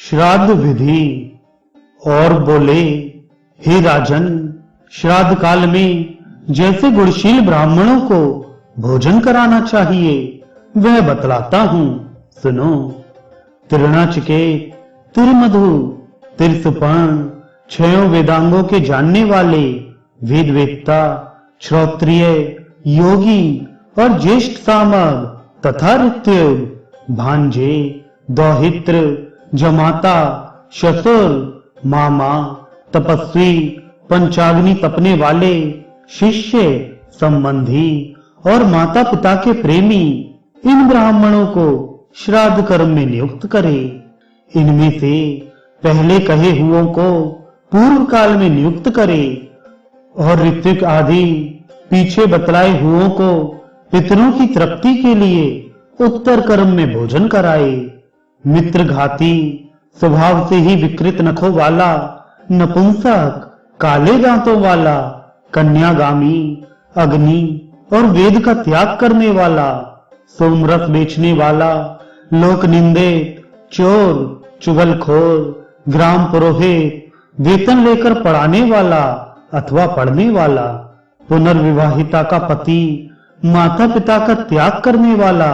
श्राद्ध विधि। और बोले, हे राजन, श्राद्ध काल में जैसे गुणशील ब्राह्मणों को भोजन कराना चाहिए वह बतलाता हूं, सुनो। तिरणाचिकेत, तिरमधु, तिरसुपर्ण, छयों वेदांगों के जानने वाले वेदवेत्ता, श्रोत्रिय, योगी और ज्येष्ठ सामग तथा ऋत्युग, भांजे, दौहित्र, जमाता, शसुर, मामा, तपस्वी, पंचाग्नि तपने वाले, शिष्य, संबंधी और माता पिता के प्रेमी इन ब्राह्मणों को श्राद्ध कर्म में नियुक्त करे। इनमें से पहले कहे हुओं को पूर्व काल में नियुक्त करे और ऋत्विक आदि पीछे बतलाए हुओं को पितरों की तृप्ति के लिए उत्तर कर्म में भोजन कराए। मित्रघाती, स्वभाव से ही विकृत नखों वाला, नपुंसक, काले दांतों वाला, कन्यागामी, अग्नि और वेद का त्याग करने वाला, सोमरस बेचने वाला, लोक निंदित, चोर, चुगलखोर, ग्राम पुरोहित, वेतन लेकर पढ़ाने वाला अथवा पढ़ने वाला, पुनर्विवाहिता का पति, माता पिता का त्याग करने वाला,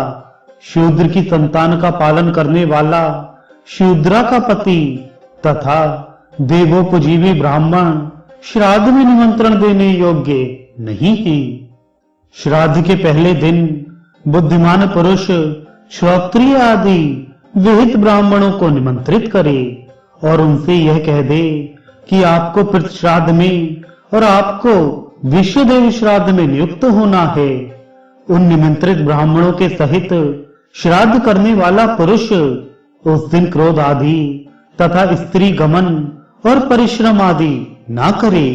शूद्र की संतान का पालन करने वाला, शूद्रा का पति तथा देवोपजीवी ब्राह्मण श्राद्ध में निमंत्रण देने योग्य नहीं है। श्राद्ध के पहले दिन बुद्धिमान पुरुष, श्रोत्रिय आदि विहित ब्राह्मणों को निमंत्रित करे और उनसे यह कह दे कि आपको पितृ श्राद्ध में और आपको विश्वदेव श्राद्ध में नियुक्त होना है। उन निमंत्रित ब्राह्मणों के सहित श्राद्ध करने वाला पुरुष उस दिन क्रोध आदि तथा स्त्री गमन और परिश्रम आदि ना करे,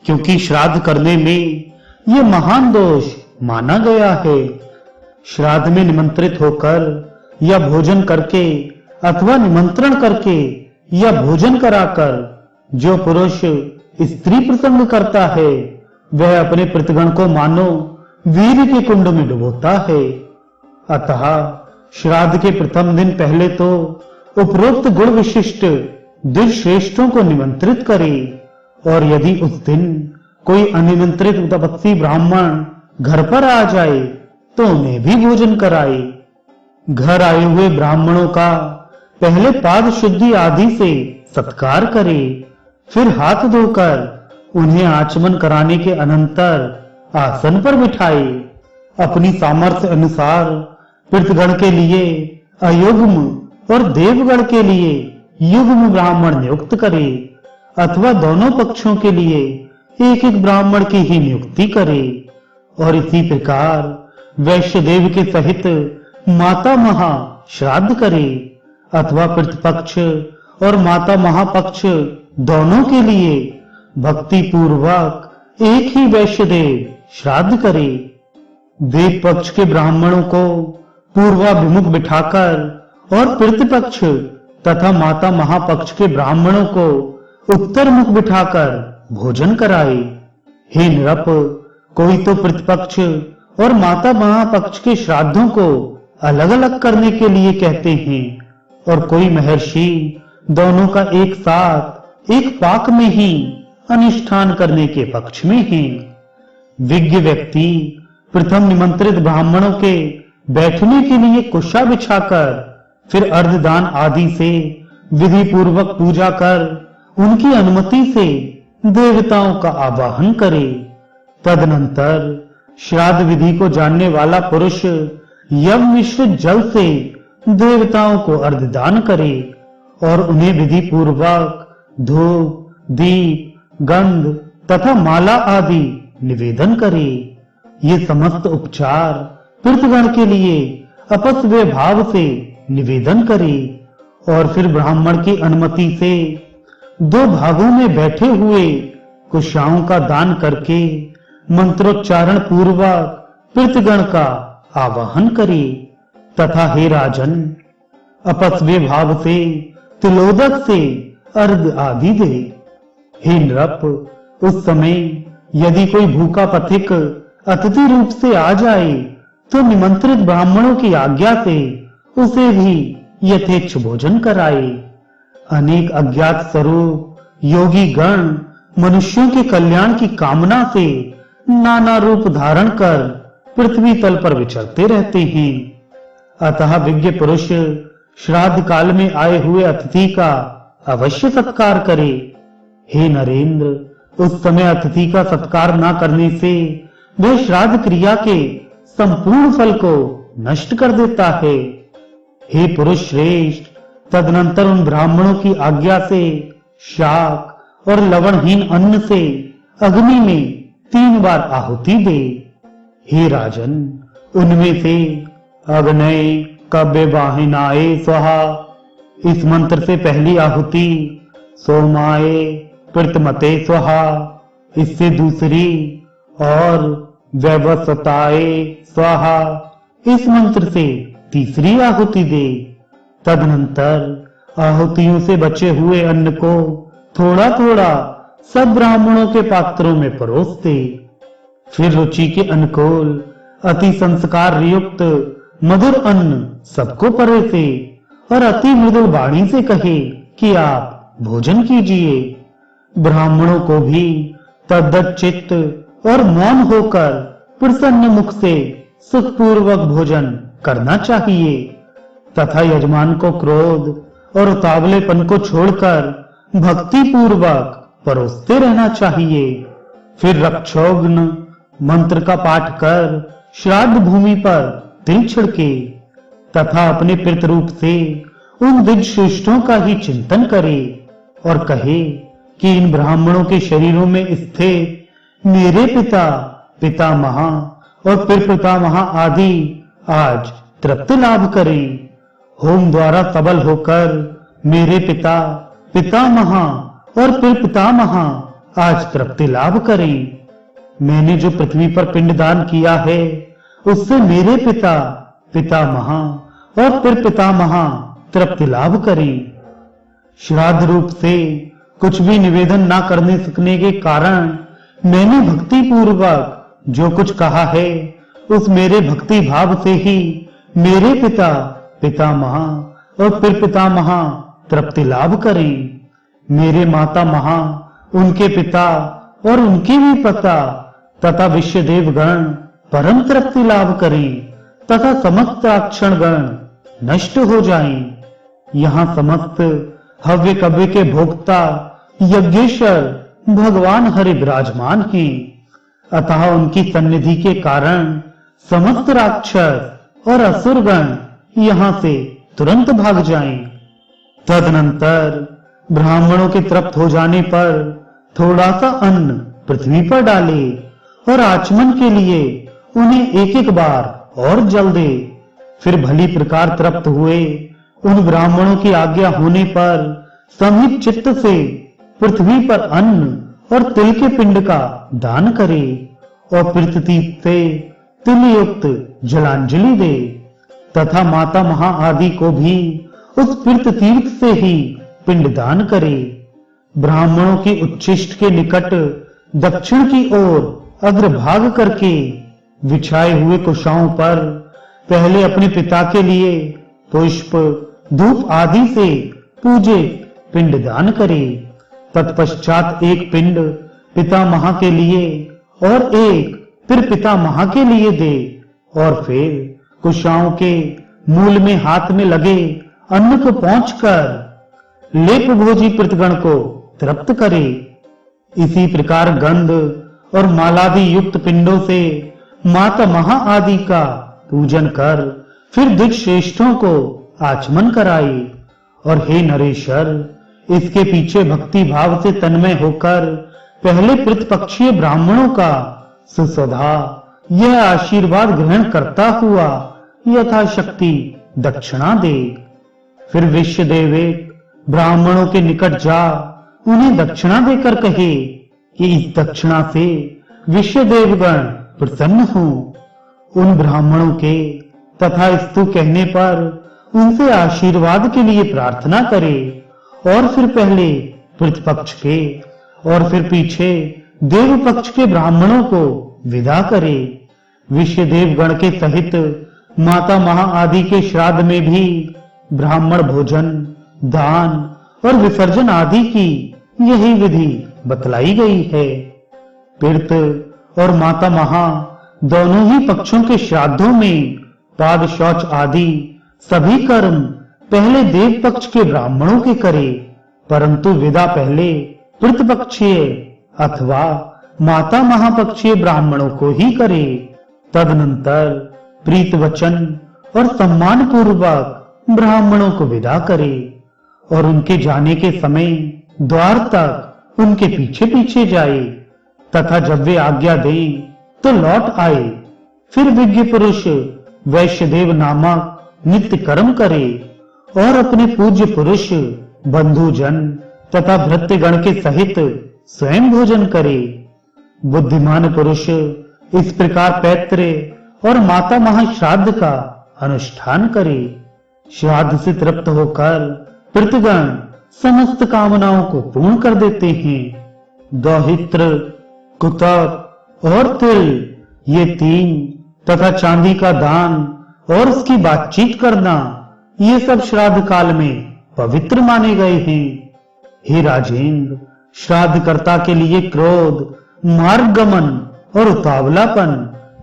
क्योंकि श्राद्ध करने में यह महान दोष माना गया है। श्राद्ध में निमंत्रित होकर या भोजन करके अथवा निमंत्रण करके या भोजन कराकर जो पुरुष स्त्री प्रसंग करता है वह अपने प्रतिगण को मानो वीर के कुंड में डुबोता है। अतः श्राद्ध के प्रथम दिन पहले तो उपरोक्त गुण विशिष्ट दुर्श्रेष्ठों को निमंत्रित करे और यदि उस दिन कोई अनिमंत्रित तपस्वी ब्राह्मण घर पर आ जाए तो उन्हें भी भोजन कराए। घर आए हुए ब्राह्मणों का पहले पाद शुद्धि आदि से सत्कार करे, फिर हाथ धोकर उन्हें आचमन कराने के अनंतर आसन पर बिठाए। अपनी सामर्थ्य अनुसार पितृगण के लिए अयुग्म और देवगण के लिए युग्म ब्राह्मण नियुक्त करे अथवा दोनों पक्षों के लिए एक एक ब्राह्मण की ही नियुक्ति करे। और इसी प्रकार वैश्यदेव के सहित माता महा श्राद्ध करे अथवा पितृपक्ष और माता महापक्ष दोनों के लिए भक्ति पूर्वक एक ही वैश्यदेव श्राद्ध करे। देव पक्ष के ब्राह्मणों को पूर्वाभिमुख बिठाकर और पितृपक्ष तथा माता महापक्ष के ब्राह्मणों को उत्तर मुख बिठाकर भोजन कराए। हे नृप, कोई तो प्रतिपक्ष और माता महापक्ष के श्राद्धों को अलग अलग करने के लिए कहते हैं और कोई महर्षि दोनों का एक साथ एक पाक में ही अनुष्ठान करने के पक्ष में है। विज्ञ व्यक्ति प्रथम निमंत्रित ब्राह्मणों के बैठने के लिए कुशा बिछाकर फिर अर्धदान आदि से विधि पूर्वक पूजा कर उनकी अनुमति से देवताओं का आवाहन करे। तदनंतर श्राद्ध विधि को जानने वाला पुरुष यम मिश्रित जल से देवताओं को अर्धदान करे और उन्हें विधि पूर्वक धूप, दीप, गंध तथा माला आदि निवेदन करे। ये समस्त उपचार पितृगण के लिए अपस्व्य भाव से निवेदन करे और फिर ब्राह्मण की अनुमति से दो भागों में बैठे हुए कुशाओं का दान करके मंत्रोच्चारण पूर्वक पितृगण का आवाहन करे तथा हे राजन, अपस्व्य भाव से तिलोदक से अर्घ आदि दे। हे नृप, उस समय यदि कोई भूखा पथिक अतिथि रूप से आ जाए तो निमंत्रित ब्राह्मणों की आज्ञा से उसे भी यथेच्छ भोजन कराए। अनेक अज्ञात स्वरूप योगी गण मनुष्यों के कल्याण की कामना से नाना रूप धारण कर पृथ्वी तल पर विचरते रहते हैं। अतः विज्ञ पुरुष श्राद्ध काल में आए हुए अतिथि का अवश्य सत्कार करे। हे नरेंद्र, उस समय अतिथि का सत्कार न करने से वह श्राद्ध क्रिया के संपूर्ण फल को नष्ट कर देता है। हे पुरुष श्रेष्ठ, तदनंतर उन ब्राह्मणों की आज्ञा से शाक और लवणहीन अन्न से अग्नि में 3 बार आहुति दे। हे राजन, उनमें से अग्नय कव्य वाहिनाए स्वाहा इस मंत्र से पहली आहुति, सोमाए प्रतमते स्वाहा इससे दूसरी, और व्यवसताए स्वाहा इस मंत्र से तीसरी आहुति दे। तदनंतर आहुतियों से बचे हुए अन्न को थोड़ा थोड़ा सब ब्राह्मणों के पात्रों में परोस दे। फिर रुचि के अनुकूल अति संस्कार युक्त मधुर अन्न सबको परोसे और अति मृदुल वाणी से कहे कि आप भोजन कीजिए। ब्राह्मणों को भी तद्दत चित्त और मौन होकर प्रसन्न मुख से सुखपूर्वक भोजन करना चाहिए तथा यजमान को क्रोध और उतावलेपन को छोड़कर भक्ति पूर्वक परोसते रहना चाहिए। फिर रक्षोघ्न मंत्र का पाठ कर श्राद्ध भूमि पर तिल छिड़के तथा अपने पितृ रूप से उन दिज श्रेष्ठों का ही चिंतन करे और कहे कि इन ब्राह्मणों के शरीरों में स्थित मेरे पिता, पितामह और फिर पितामह आदि आज तृप्ति लाभ करें। होम द्वारा सबल होकर मेरे पिता, पितामह और फिर पितामह आज तृप्ति लाभ करें। मैंने जो पृथ्वी पर पिंडदान किया है उससे मेरे पिता, पितामह और फिर पितामह तृप्ति लाभ करें। श्राद्ध रूप से कुछ भी निवेदन न करने सकने के कारण मैंने भक्ति पूर्वक जो कुछ कहा है उस मेरे भक्ति भाव से ही मेरे पिता, पितामह और फिर पितामह तृप्ति लाभ करें। मेरे माता महा, उनके पिता और उनके भी पिता तथा विश्व देवगण परम तृप्ति लाभ करें तथा समस्त अक्षण गण नष्ट हो जाएं। यहाँ समस्त हव्य कव्य के भोक्ता यज्ञेश्वर भगवान हरि विराजमान हैं। अतः उनकी सन्निधि के कारण समस्त राक्षस और असुरगण यहाँ से तुरंत भाग जाएं। तदनंतर ब्राह्मणों के तृप्त हो जाने पर थोड़ा सा अन्न पृथ्वी पर डाले और आचमन के लिए उन्हें एक एक बार और जल दे। फिर भली प्रकार तृप्त हुए उन ब्राह्मणों की आज्ञा होने पर संहित चित्त से पृथ्वी पर अन्न और तिल के पिंड का दान करे और पृथ्वी से तिल युक्त जलांजलि दे तथा माता महा आदि को भी उस पृथ तीर्थ से ही पिंड दान करे। ब्राह्मणों के उच्छिष्ट के निकट दक्षिण की ओर अग्रभाग करके बिछाए हुए कुशाओं पर पहले अपने पिता के लिए पुष्प, धूप आदि से पूजे पिंड दान करे। तत्पश्चात एक पिंड पितामह के लिए और एक फिर पितामह के लिए दे और फिर कुशाओं के मूल में हाथ में लगे अन्न को पहुंचकर लेप भोजी पितृगण को तृप्त करे। इसी प्रकार गंध और मालादि युक्त पिंडों से माता महा आदि का पूजन कर फिर दिग् श्रेष्ठों को आचमन कराए। और हे नरेश्वर, इसके पीछे भक्ति भाव से तन्मय होकर पहले प्रतिपक्षीय ब्राह्मणों का सुसधा यह आशीर्वाद ग्रहण करता हुआ यथाशक्ति दक्षिणा दे। फिर विश्व देवेक ब्राह्मणों के निकट जा उन्हें दक्षिणा देकर कहे कि इस दक्षिणा से विश्व देवगण प्रसन्न हो। उन ब्राह्मणों के तथा स्तु कहने पर उनसे आशीर्वाद के लिए प्रार्थना करे और फिर पहले प्रतिपक्ष के और फिर पीछे देव पक्ष के ब्राह्मणों को विदा करे। विश्व देवगण के सहित माता महा आदि के श्राद्ध में भी ब्राह्मण भोजन, दान और विसर्जन आदि की यही विधि बतलाई गई है। पितृ और माता महा दोनों ही पक्षों के श्राद्धों में पाद शौच आदि सभी कर्म पहले देव पक्ष के ब्राह्मणों के करे, परंतु विदा पहले पितृपक्षीय अथवा माता महापक्षीय ब्राह्मणों को ही करे। तदनंतर प्रीत वचन और सम्मान पूर्वक ब्राह्मणों को विदा करे और उनके जाने के समय द्वार तक उनके पीछे पीछे जाए तथा जब वे आज्ञा दें तो लौट आए। फिर विज्ञ पुरुष वैश्यदेव नामक नित्य कर्म करे और अपने पूज्य पुरुष बंधुजन तथा भृत्यगण के सहित स्वयं भोजन करे। बुद्धिमान पुरुष इस प्रकार पैतृ और माता महाश्राद्ध का अनुष्ठान करे। श्राद्ध से तृप्त होकर पितृगण समस्त कामनाओं को पूर्ण कर देते हैं। दौहित्र, कुतप और तिल ये तीन तथा चांदी का दान और उसकी बातचीत करना ये सब श्राद्ध काल में पवित्र माने गए हैं। हे राजेंद्र, श्राद्धकर्ता के लिए क्रोध, मार्गगमन और उतावलापन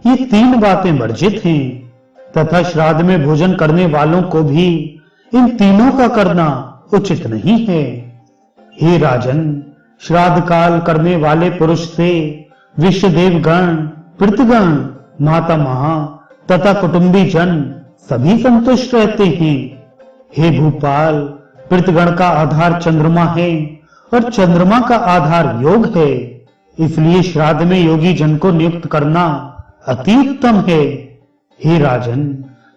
ये तीन बातें वर्जित हैं तथा श्राद्ध में भोजन करने वालों को भी इन तीनों का करना उचित नहीं है। हे राजन, श्राद्ध काल करने वाले पुरुष से विश्वदेवगण, पितृगण, माता महा तथा कुटुंबी जन सभी संतुष्ट रहते हैं। हे भूपाल, पितृगण का आधार चंद्रमा है और चंद्रमा का आधार योग है, इसलिए श्राद्ध में योगी जन को नियुक्त करना अति उत्तम है। हे राजन,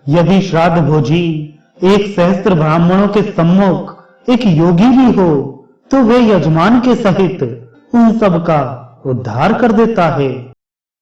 यदि श्राद्ध भोजी 1,000 ब्राह्मणों के सम्मुख एक योगी भी हो तो वे यजमान के सहित उन सब का उद्धार कर देता है।